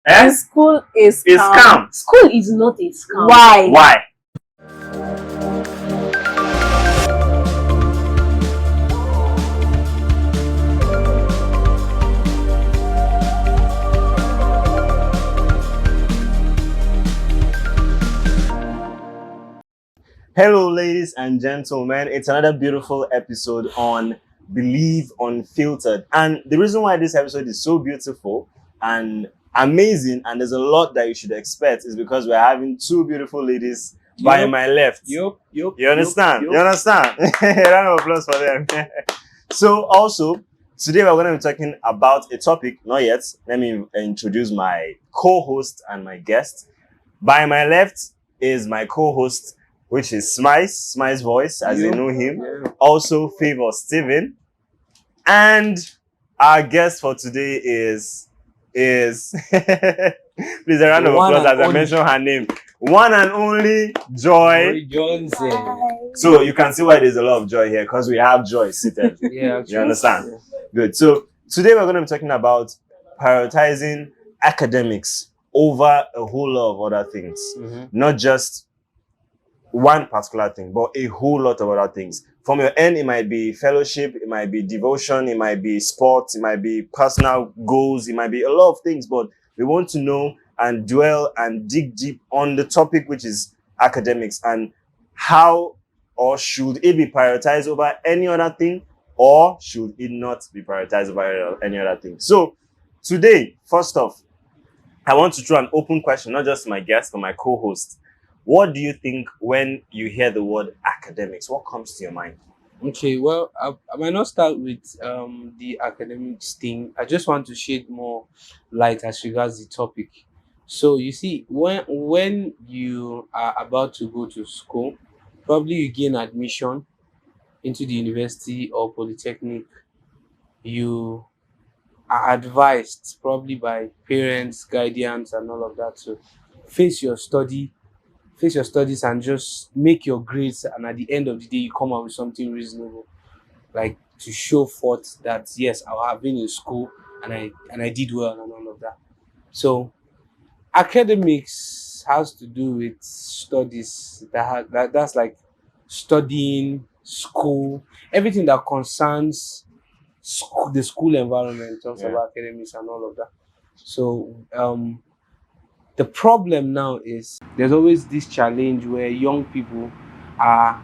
Eh? And school is It's scam. School is not a scam. Why? Why? Hello, ladies and gentlemen. It's another beautiful episode on Believe Unfiltered. And the reason why this episode is so beautiful and amazing, and there's a lot that you should expect, is because we're having two beautiful ladies by my left. You understand? You understand? Round of applause for them. So, also, today we're going to be talking about a topic. Not yet. Let me introduce my co-host and my guest. By my left is my co-host, which is Smaice voice, as you know him. Yeah. Also, Favour Steven. And our guest for today is please a round of applause as I mention her name. One and only Joy Johnson. So you can see why there's a lot of joy here, because we have Joy seated. Yeah, you understand? Yeah. Good. So today we're going to be talking about prioritizing academics over a whole lot of other things. Not just one particular thing, but a whole lot of other things. From your end, it might be fellowship, it might be devotion, it might be sports, it might be personal goals, it might be a lot of things, but we want to know and dwell and dig deep on the topic, which is academics, and how or should it be prioritized over any other thing, or should it not be prioritized over any other thing. So today, first off, I want to throw an open question, not just my guest, but my co-host. What do you think when you hear the word academics? What comes to your mind? Okay, well, I might not start with the academics thing. I just want to shed more light as regards the topic. So you see, when you are about to go to school, probably you gain admission into the university or polytechnic. You are advised probably by parents, guardians, and all of that to face your studies and just make your grades, and at the end of the day you come out with something reasonable, like to show forth that yes, I have been in school and I did well and all of that. So academics has to do with studies. That's like studying, school, everything that concerns the school environment in terms of academics and all of that. So the problem now is there's always this challenge where young people are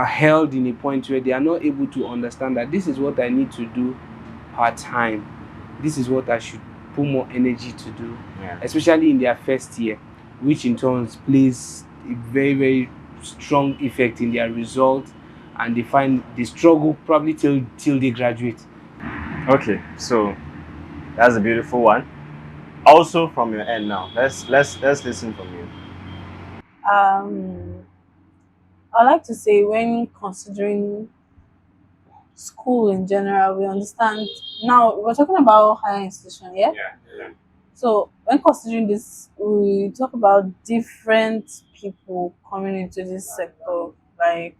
held in a point where they are not able to understand that this is what I need to do part time. This is what I should put more energy to do, especially in their first year, which in turn plays a very, very strong effect in their result, and they struggle probably till they graduate. Okay, so that's a beautiful one. Also, from your end now, let's listen from you. I like to say, when considering school in general, we understand now we're talking about higher institution, yeah? So when considering this, we talk about different people coming into this sector. Like,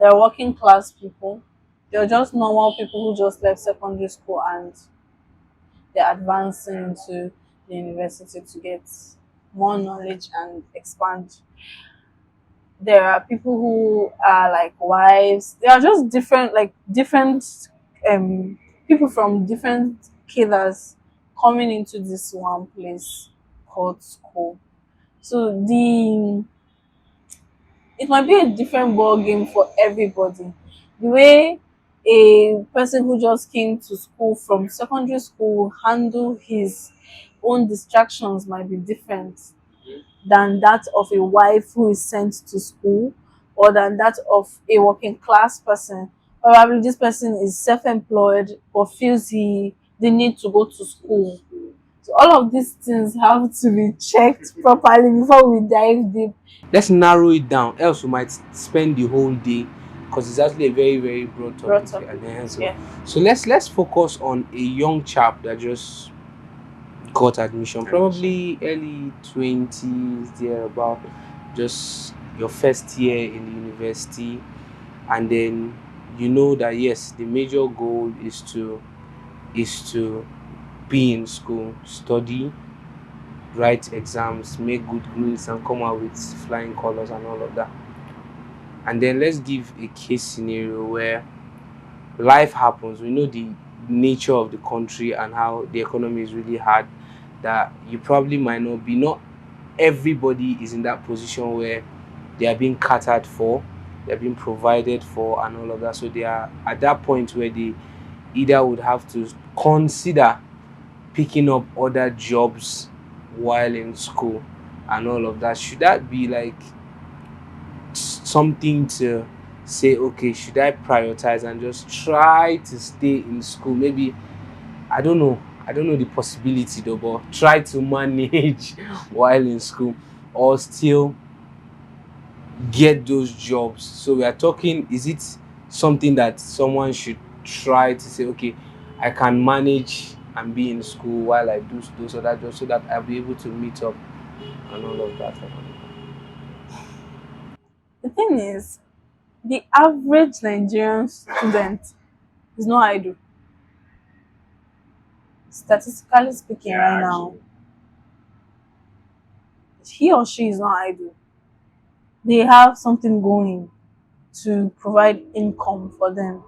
there are working class people, they're just normal people who just left secondary school and they're advancing into the university to get more knowledge and expand. There are people who are like wives. They are just different people from different cadres coming into this one place called school. So it might be a different ball game for everybody. The way a person who just came to school from secondary school handle his own distractions might be different than that of a wife who is sent to school, or than that of a working class person. Probably this person is self-employed but feels the need to go to school. So all of these things have to be checked properly before we dive deep. Let's narrow it down, else we might spend the whole day, because it's actually a very, very broad topic. So let's focus on a young chap that just got admission, probably early 20s, thereabout, just your first year in the university, and then you know that yes, the major goal is to be in school, study, write exams, make good grades, and come out with flying colors and all of that. And then let's give a case scenario where life happens. We know the nature of the country and how the economy is really hard, that you probably might not be, not everybody is in that position where they are being catered for, they're being provided for and all of that. So they are at that point where they either would have to consider picking up other jobs while in school and all of that. Should that be like something to say, okay, should I prioritize and just try to stay in school? Maybe, I don't know the possibility though, but try to manage while in school, or still get those jobs. So we are talking, is it something that someone should try to say, okay, I can manage and be in school while I do those other jobs so that I'll be able to meet up and all of that? The thing is, the average Nigerian student is not idle. Statistically speaking, right now, he or she is not idle. They have something going to provide income for them.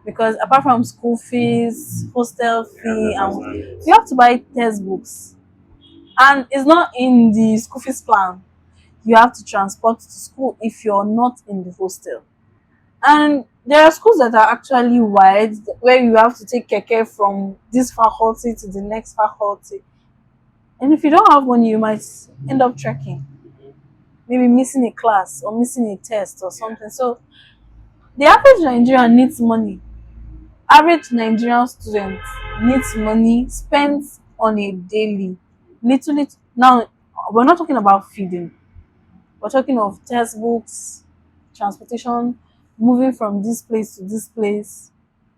Because apart from school fees, hostel fee, and you have to buy textbooks. And it's not in the school fees plan. You have to transport to school if you're not in the hostel. And there are schools that are actually wide where you have to take keke from this faculty to the next faculty. And if you don't have money, you might end up trekking, maybe missing a class or missing a test or something. So the average Nigerian needs money. Average Nigerian student needs money spent on a daily. Literally, now we're not talking about feeding. We're talking of textbooks, transportation, moving from this place to this place.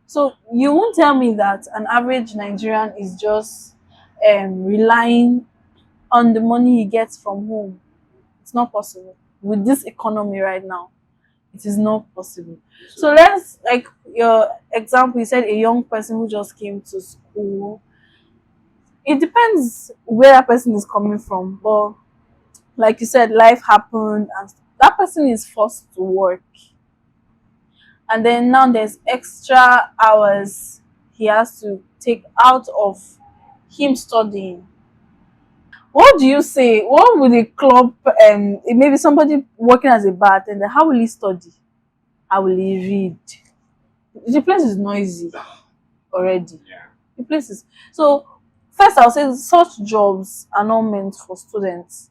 So you won't tell me that an average Nigerian is just relying on the money he gets from home. It's not possible with this economy right now. It is not possible. So let's, like your example, you said a young person who just came to school. It depends where that person is coming from, but like you said, life happened and that person is forced to work. And then now there's extra hours he has to take out of him studying. What do you say? What would a club, maybe somebody working as a bartender, how will he study? How will he read? The place is noisy already. The place is, so first I'll say such jobs are not meant for students,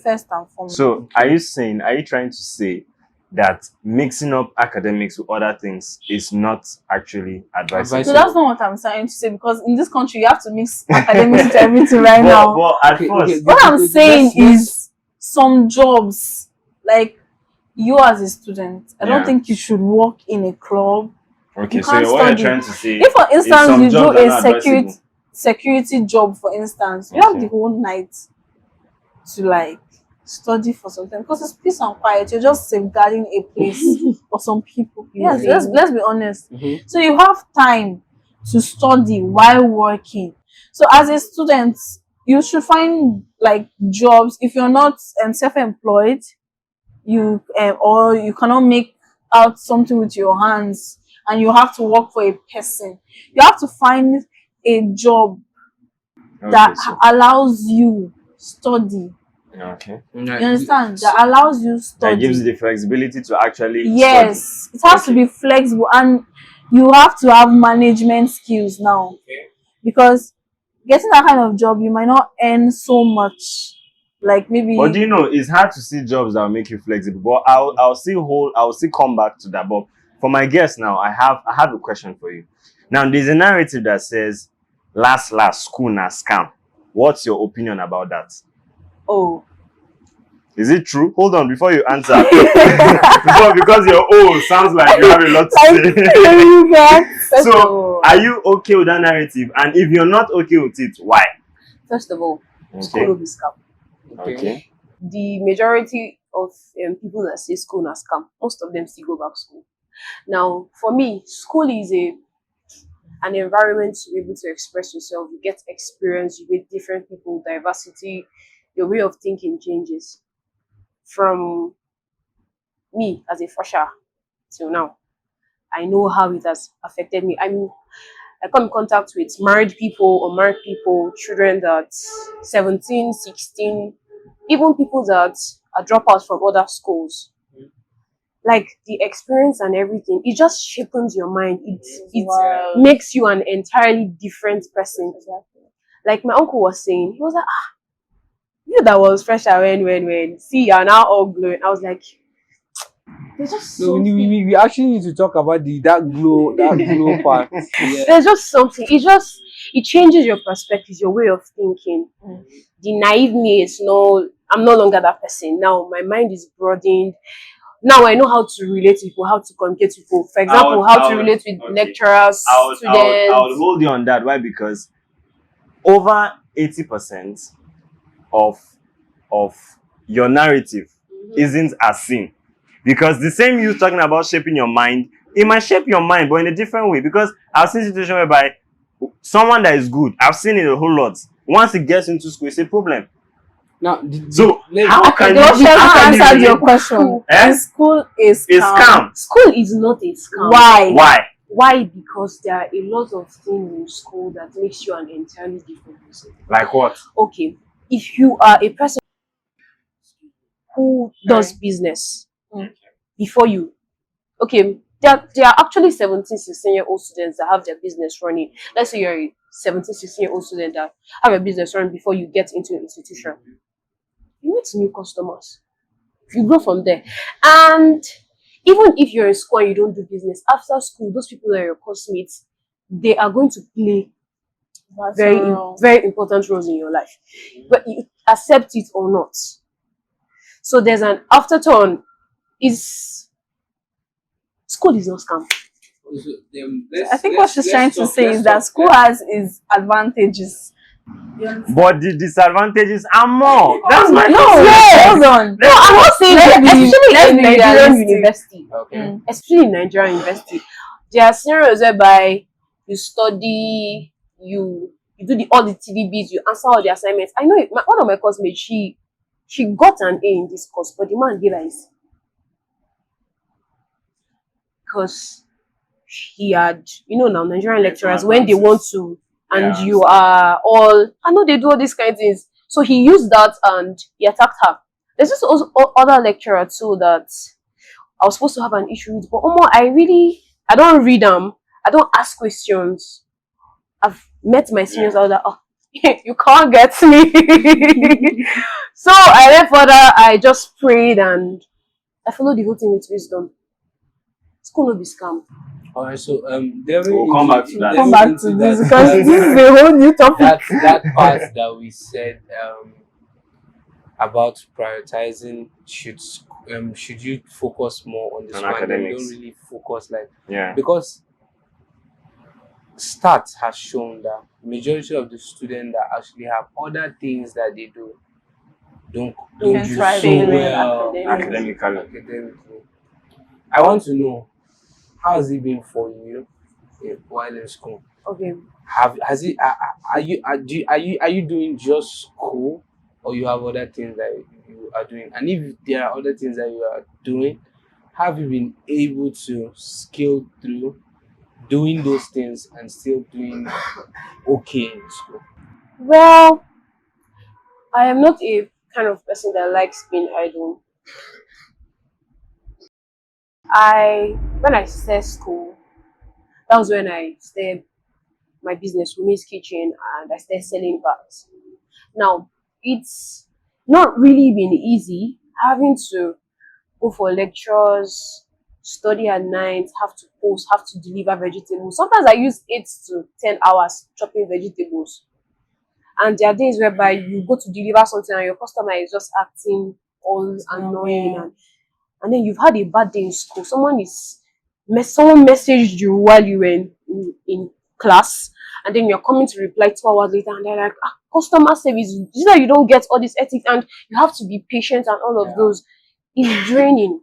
first and foremost. So, are you trying to say that mixing up academics with other things is not actually advisable? So that's not what I'm trying to say, because in this country you have to mix academics with everything right now. But at first, What I'm saying is some jobs, like you as a student, I don't think you should work in a club. okay, You so can't what you're study. trying to say If for is some instance you jobs do are a not advisable. security job, for instance, you have Okay. the whole night to like study for something, because it's peace and quiet. You're just safeguarding a place for some people. Yes, let's be honest. So you have time to study while working. So as a student, you should find like jobs. If you're not self-employed, you or you cannot make out something with your hands and you have to work for a person, you have to find a job that allows you study. Okay. You understand? That allows you study. That gives you the flexibility to actually yes study. It has to be flexible, and you have to have management skills now, because getting that kind of job you might not earn so much, like maybe. But do you know, it's hard to see jobs that will make you flexible. But I'll still come back to that. But for my guest now, I have a question for you. Now, there's a narrative that says last school na scam. What's your opinion about that? Oh, is it true? Hold on before you answer. because your sounds like you have a lot to say. So are you okay with that narrative? And if you're not okay with it, why? First of all, school will be scam. Okay. The majority of people that say school na scam, most of them still go back to school. Now, for me, school is an environment to be able to express yourself. You get experience, you meet different people, diversity, your way of thinking changes. From me as a fresher till now, I know how it has affected me. I come in contact with married people, unmarried people, children that 17, 16, even people that are dropouts from other schools. Like the experience and everything, it just shapens your mind. It Wow. makes you an entirely different person. Like my uncle was saying, he was like, you that was fresher when see you're now all glowing. I was like, there's just So something. we actually need to talk about that glow part. Yeah. There's just something. It changes your perspective, your way of thinking. The naive me is no. I'm no longer that person. Now my mind is broadened. Now I know how to relate to people, how to communicate with people. For example, how to relate with lecturers, students. I would hold you on that. Why? Because over 80% of your narrative isn't as seen. Because the same you talking about shaping your mind, it might shape your mind, but in a different way. Because I've seen situations whereby someone that is good, I've seen it a whole lot. Once it gets into school, it's a problem. Now, So how can They you answer your relate? question. Eh? School is It's scam. School is not a scam. Why? Why? Why? Because there are a lot of things in school that makes you an entirely different person. Like what? Okay, if you are a person who does business before you, okay, there are actually 17, 16-year-old students that have their business running. Let's say you're a 17, 16-year-old student that have a business running before you get into an institution. You meet new customers. You grow from there. And even if you're in school and you don't do business, after school, those people that are your classmates, they are going to play very important roles in your life. But you accept it or not. So there's an afterturn. School is not scam. I think what she's trying to say is that school has its advantages. But the disadvantages are more. That's my Hold on. No, I'm not saying that, especially in Nigerian university. Okay. Especially in Nigerian university, there are scenarios whereby you study, you do all the TDBs, you answer all the assignments. I know one of my classmates, she got an A in this course, but the man gave her a C. Because he had, now Nigerian lecturers, when they want to, and you are all, I know they do all these kind of things. So he used that and he attacked her. There's just also other lecturer too that I was supposed to have an issue with, but I don't read them. I don't ask questions. I've met my seniors. I was like, oh, you can't get me. So I went further. I just prayed and I followed the whole thing with wisdom. School will be scam. Alright, so We'll come back to that. Come back to this because this is a whole new topic. that part that we said about prioritizing should you focus more on the On school and then academics. don't really focus Yeah. because stats has shown that majority of the students that actually have other things that they don't Can do thrive so in well Academically. academically. I want to know, how has it been for you while in school? Okay. Are you doing just school, or you have other things that you are doing? And if there are other things that you are doing, have you been able to scale through doing those things and still doing okay in school? Well, I am not a kind of person that likes being idle. When I started school, that was when I started my business, Rumi's Kitchen, and I started selling bags. Now, it's not really been easy having to go for lectures, study at night, have to post, have to deliver vegetables. Sometimes I use 8 to 10 hours chopping vegetables. And there are days whereby you go to deliver something and your customer is just acting all annoying, and then you've had a bad day in school. Someone messaged you while you were in class, and then you're coming to reply 2 hours later, and they're like, customer service, you don't get all this ethics, and you have to be patient and all of those. It's draining.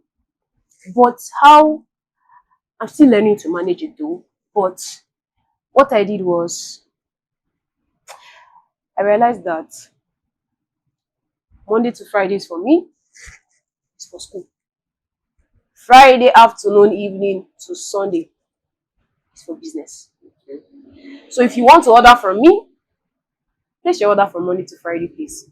But I'm still learning to manage it though. But what I did was I realized that Monday to Fridays for me is for school. Friday afternoon, evening to Sunday is for business. So if you want to order from me, place your order from Monday to Friday, please.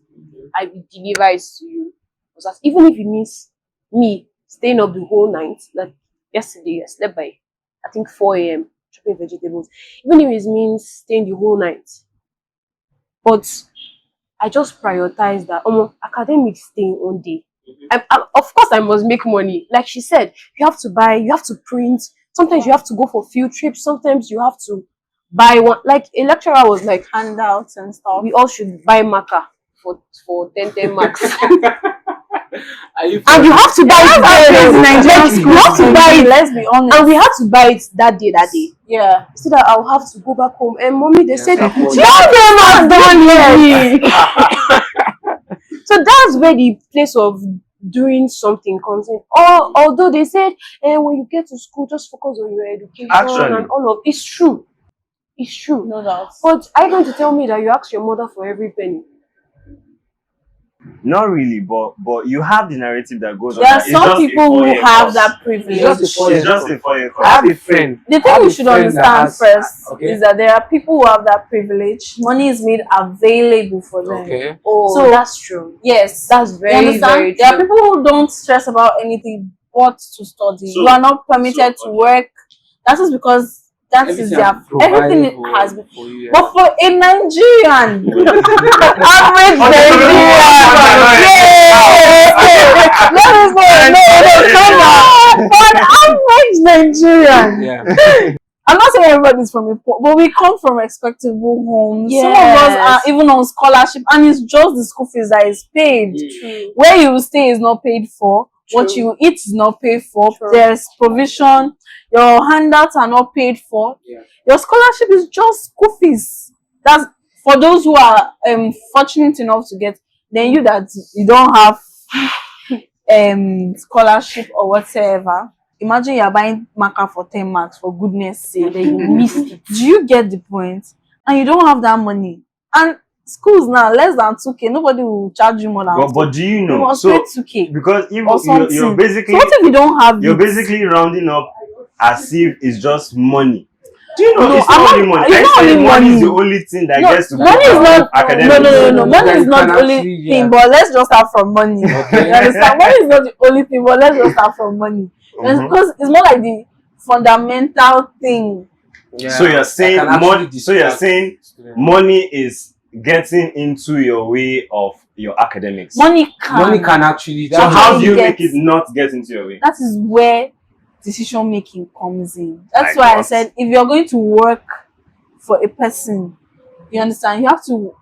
I will deliver it to you. Because even if it means me staying up the whole night, like yesterday, I slept by I think 4 a.m. chopping vegetables. Even if it means staying the whole night. But I just prioritize that. Academics staying on day. Of course, I must make money. Like she said, you have to buy, you have to print. Sometimes you have to go for field trips. Sometimes you have to buy one. Like a lecturer was like, Handouts and stuff. we all should buy marker for 10 marks. Are you And you have to buy it there. in Nigerian school. You have to buy it. Let's be honest. And we had to buy it that day. Yeah. So that I'll have to go back home. And mommy, they said, support "Tell you." them I've done yet." So that's where the place of doing something comes in. Although they said, when you get to school, just focus on your education Actually. and all of it's true. It's true. No doubt. But are you going to tell me that you ask your mother for every penny? Not really, but you have the narrative that goes on. There are that it's some just a people who 4-year have course. that privilege. It's just a 4-year It's just a 4-year I course. have a friend. The I thing have we a should friend that understand has- first okay. is that there are people who have that privilege. Money is made available for them. Okay. Oh, So- that's true. Yes. That's You very, understand? very There are true. people who don't stress about anything but to study. So- you are not permitted to work. That is because that is Everything their has provided everything for- has been. for you, yeah. But for a Nigerian, average Oh, Nigerian, let me go. Come on. For an average Nigerian, Yeah. I'm not saying everybody's from a poor, but we come from respectable homes. Some of Yes. us are even on scholarship, and it's just the school fees that is paid. True. Where you stay is not paid for. What True. you eat is not paid for. True. There's provision. Your handouts are not paid for. Yeah. Your scholarship is just school fees. That's for those who are fortunate enough to get. Then you that you don't have scholarship or whatever. Imagine you're buying marker for 10 marks, for goodness sake, then you missed it. Do you get the point? And you don't have that money. And schools now, less than 2K, nobody will charge you more than 2K. But do you You know? must So pay 2K because or you're something. basically So what if you don't have you're it? basically rounding up as if it's just money. Do you know No, it's I'm not not- only money? it's I not said only money is the money. only thing that No, gets to money is not academics. no. Money That is you not can the only actually, yeah. thing, but let's just start from money. Okay. You understand? Money is not the only thing, but let's just start from money. Mhm. Because it's more like the fundamental thing. Yeah. So you're saying I can actually money. So you're distract saying students. money is getting into your way of your academics. Money can. Money can actually. So how do you get- make it not get into your way? That is where decision making comes in. That's Like why I what? said if you're going to work for a person, you understand, you have to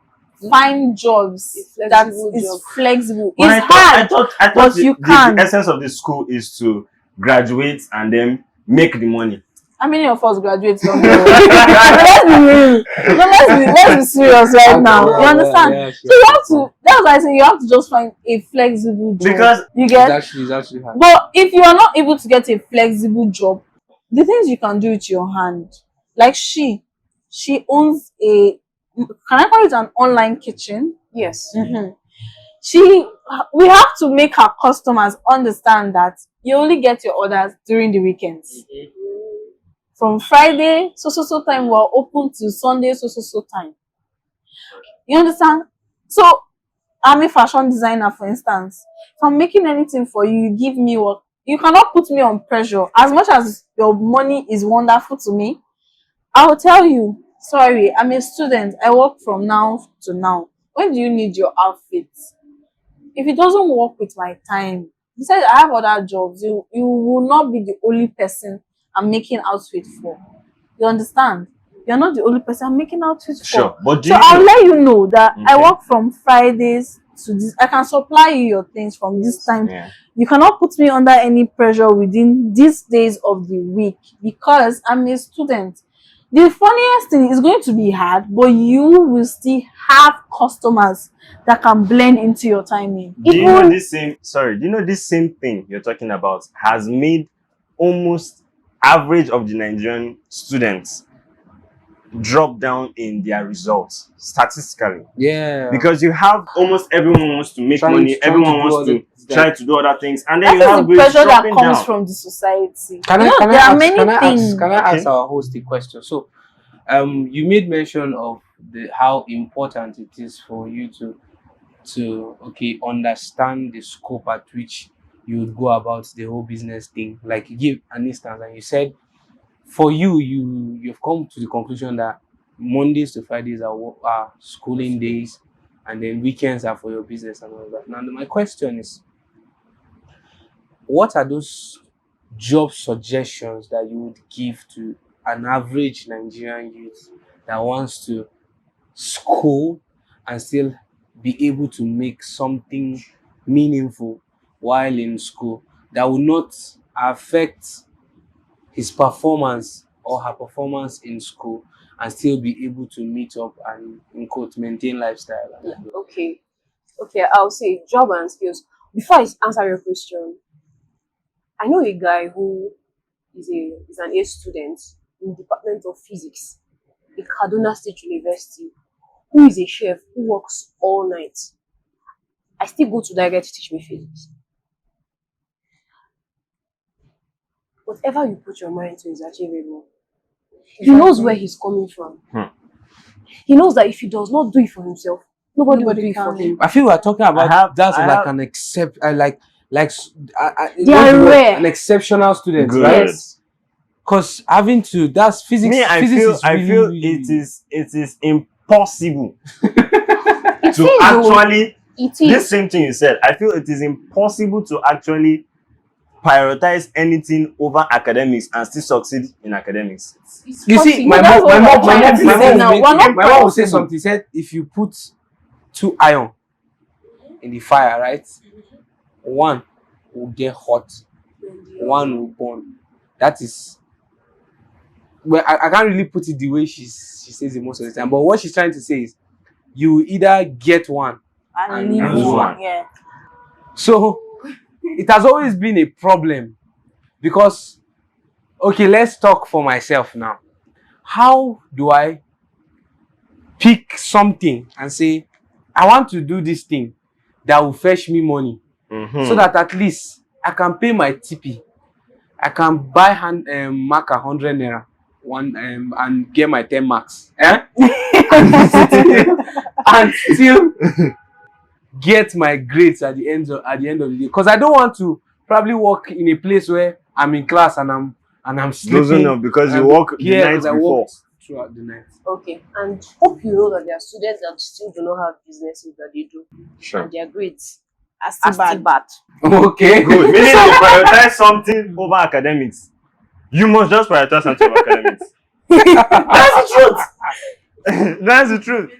find jobs A that flexible is job. flexible. But It's hard. I thought but the, you the can. essence of the school is to graduate and then make the money. How many of us graduate from here? Let's be real. No, let's be serious right now. You understand? Yeah, So you have to. That's why I say you have to just find a flexible job. Because you It's get. actually hard. But if you are not able to get a flexible job, the things you can do with your hand, like she owns a. Can I call it an online kitchen? Yes. We have to make our customers understand that you only get your orders during the weekends. From Friday, so time, we're open to Sunday, so time. You understand? So, I'm a fashion designer, for instance. If I'm making anything for you, you give me work. You cannot put me on pressure. As much as your money is wonderful to me, I will tell you, sorry, I'm a student. I work from now to now. When do you need your outfit? If it doesn't work with my time, besides I have other jobs, you will not be the only person I'm making outfit for. You understand? You're not the only person I'm making outfit for. sure, but do So you I'll know? let you know that I Okay. work from Fridays to this. I can supply you your things from this time. Yeah. You cannot put me under any pressure within these days of the week because I'm a student. The funniest thing is going to be hard, but you will still have customers that can blend into your timing. Do you know this same? Sorry, do you know this same thing you're talking about has made almost average of the Nigerian students drop down in their results statistically. Yeah. Because you have almost everyone wants to make Trying- money, trying everyone to do wants other- to try to do other things, and then you That is have the grades pressure that dropping comes down. from the society. Can You I, know, can I there are ask, many can I things. ask, can I Okay. ask our host a question? So, you made mention of how important it is for you to understand the scope at which you would go about the whole business thing. Like you give an instance, and you said for you've come to the conclusion that Mondays to Fridays are schooling days, and then weekends are for your business and all that. Now, my question is, what are those job suggestions that you would give to an average Nigerian youth that wants to school and still be able to make something meaningful while in school that will not affect his performance or her performance in school and still be able to meet up and, in quote, maintain lifestyle? Okay. I'll say job and skills. Before I answer your question, I know a guy who is an A student in the Department of Physics in Kaduna State University, who is a chef who works all night. I still go to that guy to teach me physics. Whatever you put your mind to is achievable. He knows where he's coming from. He knows that if he does not do it for himself, nobody will do it for can. him. I feel we're talking about I have- an except They are rare. an exceptional student, Good. right? Because having to that's physics. Me, I physics feel is I really, feel really- it is impossible It to is, though. actually It this is. same thing you said. I feel it is impossible to actually prioritize anything over academics and still succeed in academics. You see, my That's mom, what my we're mom, my trying mom, to my say mom, now. will We're make- not my mom will say possible. something. He said, if you put 2 iron in the fire, right, one will get hot, one will burn. That is. Well, I can't really put it the way she says it most of the time. But what she's trying to say is, you either get one. And leave lose one. one. Yeah. So it has always been a problem because, okay, let's talk for myself now. How do I pick something and say, I want to do this thing that will fetch me money so that at least I can pay my TP. I can buy mark 100 naira and get my 10 marks. And still get my grades at the end of the day. Because I don't want to probably work in a place where I'm in class and I'm sleeping. Losing up because you work the night because I before. worked throughout the night. Okay. And hope you know that there are students that still do not have businesses that they do. Sure. And their grades As are still bad. Okay. Good. Meaning to prioritize something over academics. You must just prioritize something over academics. That's the truth. That's the truth.